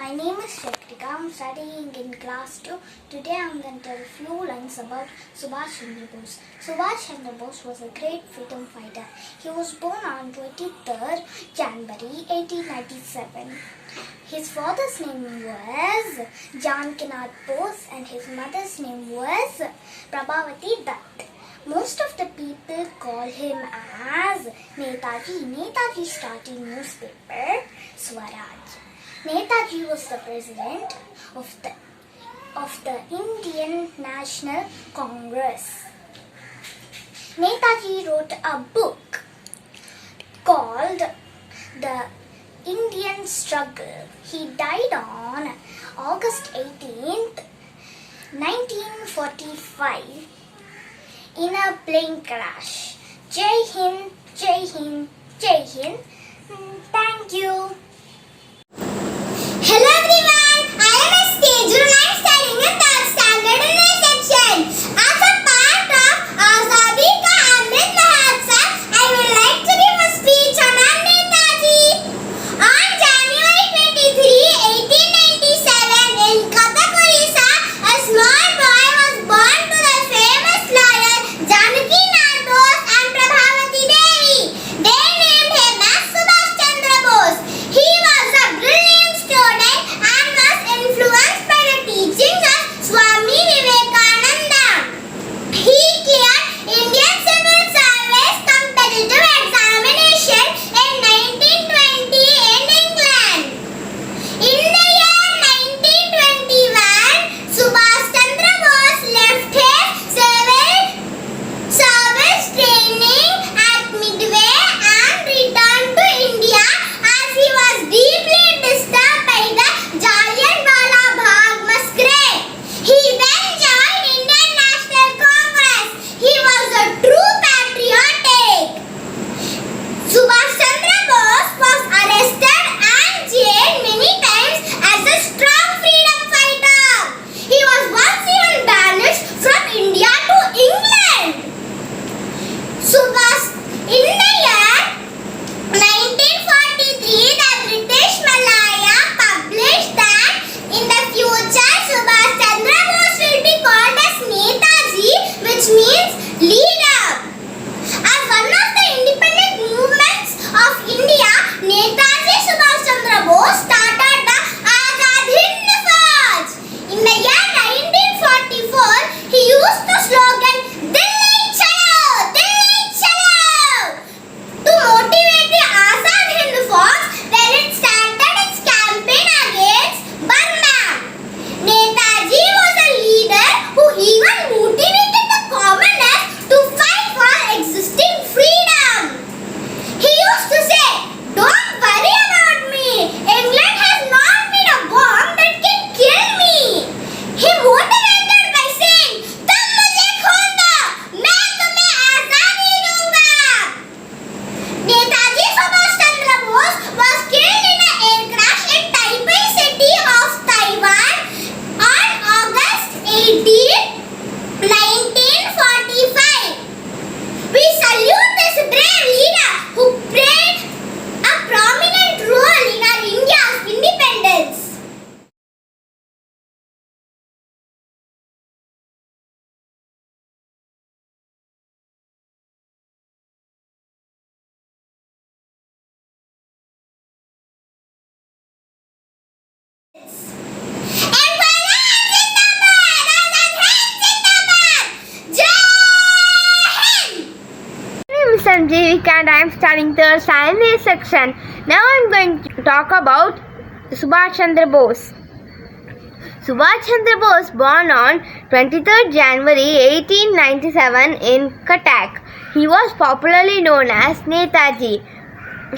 My name is Shaktika. I'm studying in class 2. Today I'm going to tell a few lines about Subhash Chandra Bose. Subhash Chandra Bose was a great freedom fighter. He was born on 23rd January 1897. His father's name was Janakinath Bose and his mother's name was Prabhavati Dutt. Most of the people call him as Netaji. Netaji started newspaper Swaraj. Netaji was the president of the Indian National Congress. Netaji wrote a book called The Indian Struggle. He died on August 18th, 1945 in a plane crash. Jai Hind, Jai Hind, Jai Hind. Thank you. Hello everyone, I am Esther and I am studying in 3rd standard in A section. As a part of Azadi Ka Amrit Mahotsav, I would like to give a speech on our Netaji. On January 23, 1897 in Cuttack, Orissa, a small boy was born to the famous lawyer Janakinath Bose and Prabhavati Devi. They named him as Subhash Chandra Bose. He was a brilliant student and was influenced by the teachings of Swami Vivekananda. He cleared Indian Civil Service competitive examination in 1920 in England. In the year 1921, Subhash Chandra Bose left his civil service training at Midway and returned to India as he was deeply disturbed by the Jallianwala Bagh massacre. He then joined Indian National Congress. He was a true patriotic. Subhash Chandra Bose was arrested and jailed many times as a strong freedom fighter. He was once even banished from India to England. Subhash, in the year 1943, the British Malaya published that in the future Subhash Chandra Bose will be called as Netaji, which means leader. As one of the independent movements of India, Netaji Subhash Chandra Bose started the Azad Hind Fauj. In the year 1944, he used the slogan Delhi Chalo, Delhi Chalo to motivate the Azad Hind Fauj when it started its campaign against Burma. Netaji was a leader who even motivated the commoners to fight for existing freedom. He used to say, "Don't worry about me. England has not made a bomb that can kill me." He motivated by saying, "तुम मुझे खून दो, मैं तुम्हें आजादी दूंगा." Netaji Subhash Chandra Bose was killed in an air crash in Taipei city of Taiwan on August 18, 1945. We salute this brave leader who played a prominent role in our India's independence. Sanjeevika and I am studying 3rd standard A section. Now I am going to talk about Subhash Chandra Bose. Subhash Chandra Bose born on 23rd January 1897 in Cuttack. He was popularly known as Netaji.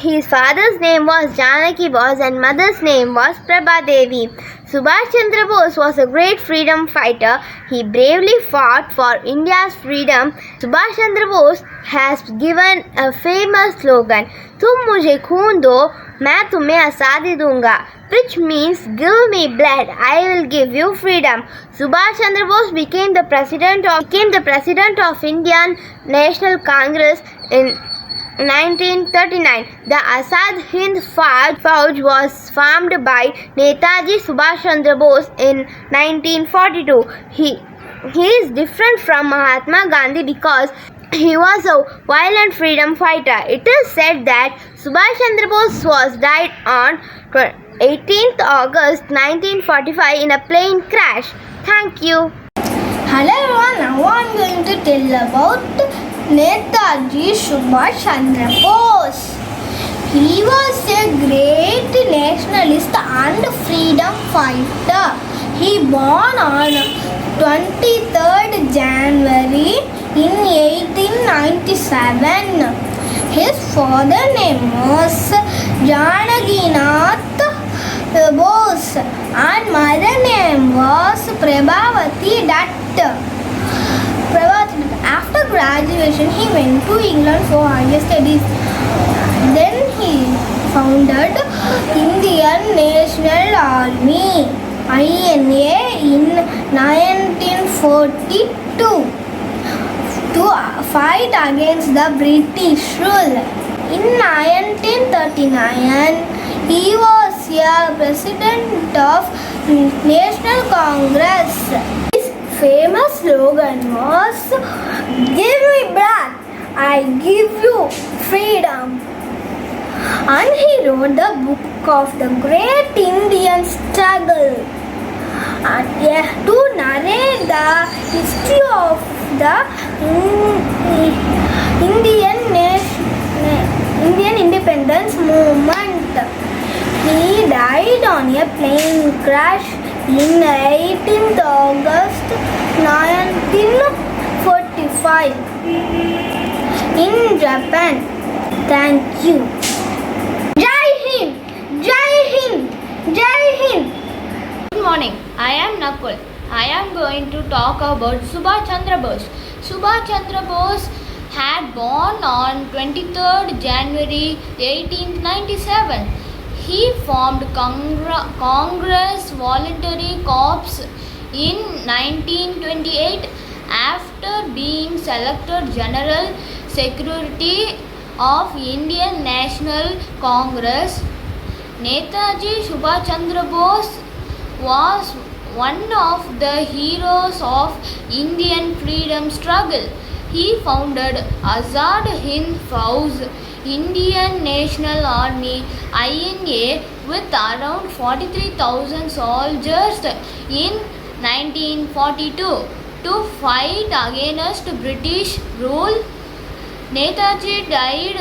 His father's name was Janaki Bose and mother's name was Prabha Devi. Subhash Chandra Bose was a great freedom fighter. He bravely fought for India's freedom. Subhash Chandra Bose has given a famous slogan, "तुम मुझे खून दो, मैं तुम्हें आज़ादी दूंगा," which means give me blood, I will give you freedom. Subhash Chandra Bose became the president of Indian National Congress in 1939. The Azad Hind Fauj was formed by Netaji Subhash Chandra Bose in 1942. He is different from Mahatma Gandhi because he was a violent freedom fighter. It is said that Subhash Chandra Bose was died on 18th August 1945 in a plane crash. Thank you. Hello everyone, now I'm going to tell about Netaji Subhash Chandra Bose. He was a great nationalist and freedom fighter. He born on 23rd January in 1897. His father name was Janakinath Bose and mother name was Prabhavati Dutt. After graduation, he went to England for higher studies. Then he founded Indian National Army (INA) in 1942 to fight against the British rule. In 1939, he was a president of National Congress. Famous slogan was "Give me breath, I give you freedom." And he wrote the book of the Great Indian Struggle to narrate the history of the Indian independence movement. He died on a plane crash in 18th August 1945 in Japan. Thank you. Jai Hind! Jai Hind! Jai Hind! Good morning. I am Nakul. I am going to talk about Subhash Chandra Bose. Subhash Chandra Bose had born on 23rd January 1897. He formed Congress Voluntary Corps in 1928 after being selected General Secretary of Indian National Congress. Netaji Subhash Chandra Bose was one of the heroes of Indian freedom struggle. He founded Azad Hind Fauj, Indian National Army (INA) with around 43,000 soldiers in 1942 to fight against British rule. Netaji died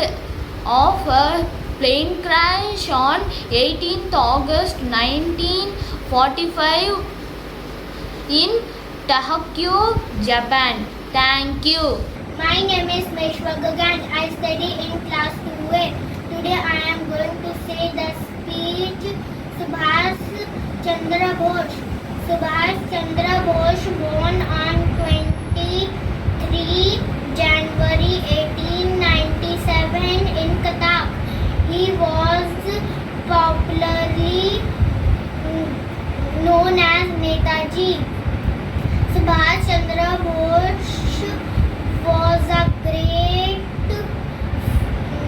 of a plane crash on 18th August 1945 in Tokyo, Japan. Thank you. My name is Meshwar Gagan. I study in class 2A. Today I am going to say the speech Subhash Chandra Bose. Subhash Chandra Bose born on 23 January 1897 in Cuttack. He was popularly known as Netaji. Subhash Chandra Bose was a great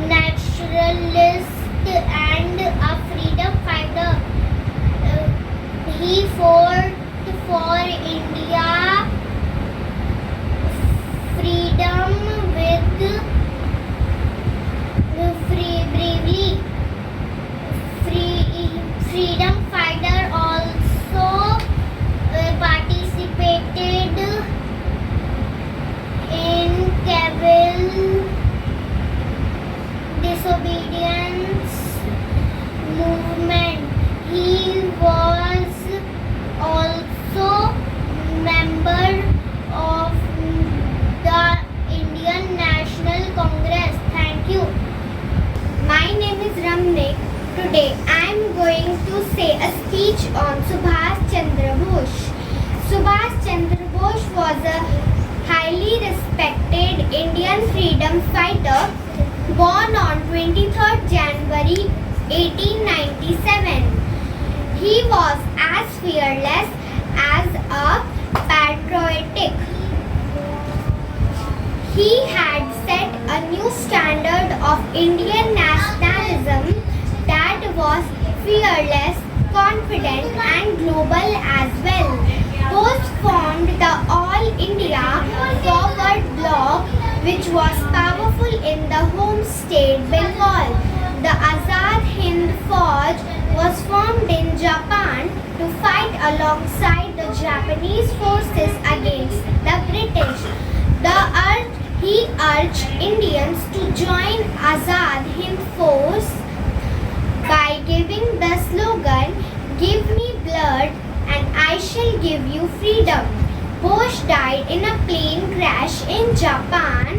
naturalist and a freedom fighter. He fought for India freedom with bravery. Freedom fighter also participated in civil disobedience movement. He was also member of the Indian National Congress. Thank you. My name is Ramnek. Today I am going to say a speech on Subhash Chandra Bose. Subhash Chandra Bose was a highly respected Indian freedom fighter born on 23rd January 1897. He was as fearless as a patriotic. He had set a new standard of Indian nationalism that was fearless, confident, and global as well. Bose formed the All India Forward Bloc, which was powerful in the home state Bengal. The Azad Hind Fauj was formed in Japan to fight alongside the Japanese forces against the British. He urged Indians to join Azad Hind Force by giving the slogan, "Give me blood and I shall give you freedom." Bose died in a plane crash in Japan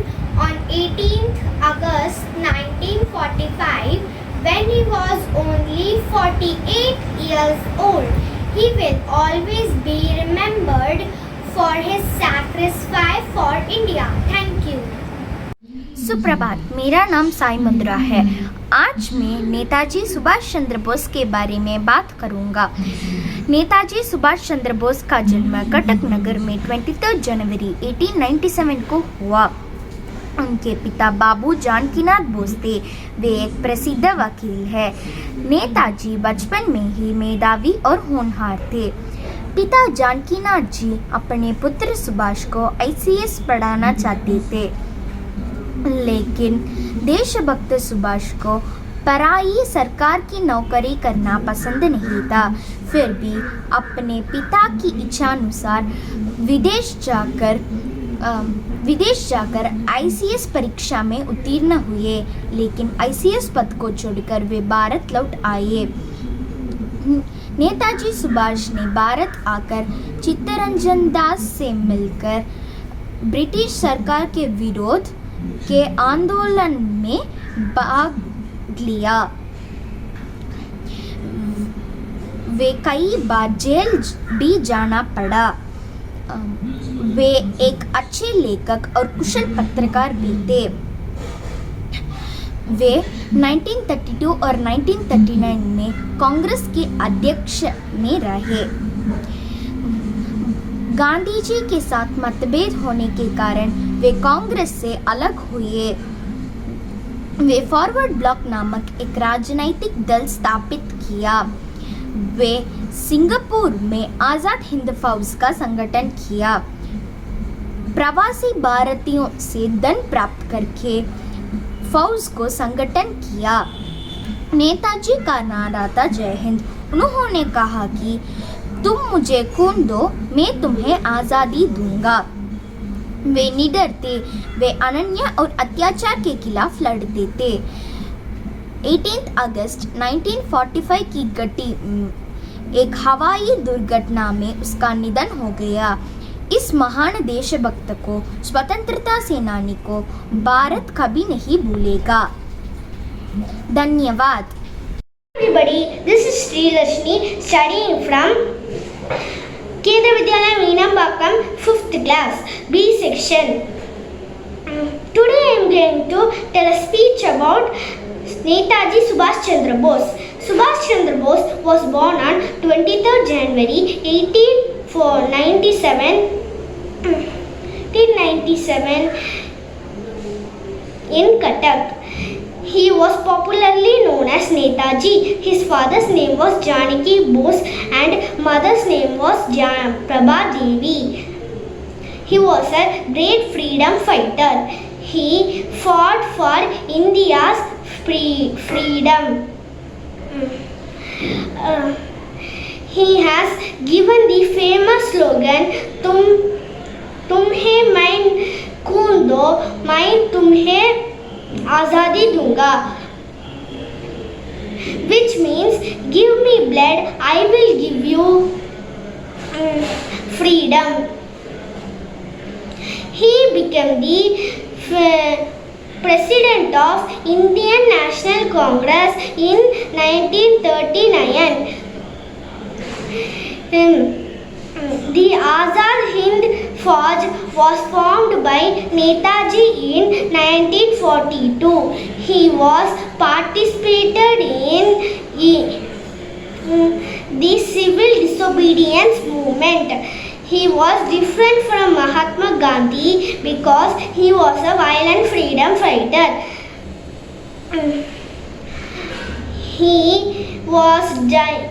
on 18th August 1945 when he was only 48 years old. He will always be remembered for his sacrifice for India. Thank you. सुप्रभात, मेरा नाम साई मुंद्रा है। आज मैं नेताजी सुभाष चंद्र बोस के बारे में बात करूंगा। नेताजी सुभाष चंद्र बोस का जन्म कटक नगर में 23 जनवरी 1897 को हुआ। उनके पिता बाबू जानकीनाथ बोस थे। वे एक प्रसिद्ध वकील हैं। नेताजी बचपन में ही मेधावी और होनहार थे। पिता जानकीनाथ जी अपने पुत्र सुभाष को ICS पढ़ाना चाहते थे, लेकिन देशभक्त सुभाष को पराई सरकार की नौकरी करना पसंद नहीं था। फिर भी अपने पिता की इच्छानुसार विदेश जाकर ICS परीक्षा में उत्तीर्ण हुए, लेकिन ICS पद को छोड़कर वे भारत लौट आए। नेताजी सुभाष ने भारत आकर चित्तरंजन दास से मिलकर ब्रिटिश सरकार के विरोध के आंदोलन में भाग लिया। वे कई बार जेल भी जाना पड़ा। वे एक अच्छे लेखक और कुशल पत्रकार भी थे। वे 1932 और 1939 में कांग्रेस के अध्यक्ष में रहे। गांधी जी के साथ मतभेद होने के कारण वे कांग्रेस से अलग हुए। वे फॉरवर्ड ब्लॉक नामक एक राजनीतिक दल स्थापित किया। वे सिंगापुर में आज़ाद हिंद फौज का संगठन किया। प्रवासी भारतीयों से धन प्राप्त करके फौज को संगठन किया। नेताजी का नारा था जय हिंद। उन्होंने कहा कि तुम मुझे खून दो, मैं तुम्हें आज़ादी दूंगा। वे निडर थे। वे अन्याय और अत्याचार के खिलाफ लड़ते थे। 18 अगस्त 1945 की घटी एक हवाई दुर्घटना में उसका निधन हो गया। इस महान देशभक्त को, स्वतंत्रता सेनानी को भारत कभी नहीं भूलेगा। धन्यवाद। Everybody, this is Sri Lakshmi studying from Kendra Vidyalaya Meenambakam 5th class, B section. Today I am going to tell a speech about Netaji Subhash Chandra Bose. Subhash Chandra Bose was born on 23rd January 1897 in Cuttack. He was popularly known as Netaji. His father's name was Janaki Bose and mother's name was Prabha Devi. He was a great freedom fighter. He fought for India's freedom. He has given the famous slogan, तुम्हें मैं खून दो, मैं तुम्हें आज़ादी दूंगा, which means give me blood, I will give you freedom. He became the President of Indian National Congress in 1939. The Azad Hind Fauj was formed by Netaji in 1942. He was participated in the civil disobedience movement. He was different from Mahatma Gandhi because he was a violent freedom fighter.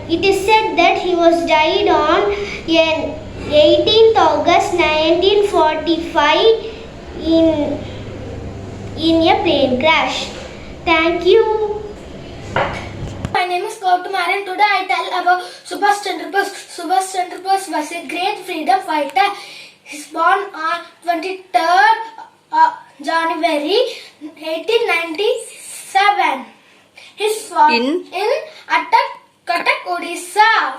It is said that he was died on 18th August 1945 in a plane crash. Thank you. My name is Gautam and today I tell about Subhash Chandra Bose. Subhash Chandra Bose was a great freedom fighter. He was born on 23rd January 1897. His in Cuttack, Odisha.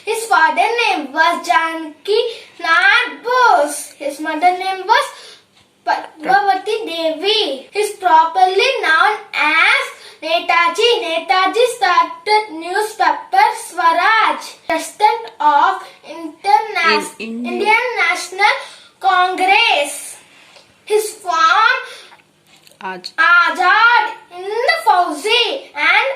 His father name was Janaki Nath Bose. His mother name was Padmavati Devi. He is properly known as Netaji. Netaji started newspaper Swaraj, president of Indian National Congress. His form Azad in the Fauzi and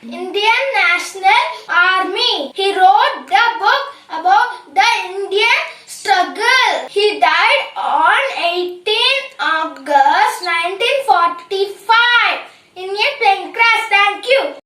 Indian National Army. He wrote the book about the Indian struggle. He died on 18 August 1945 in a plane crash. Thank you.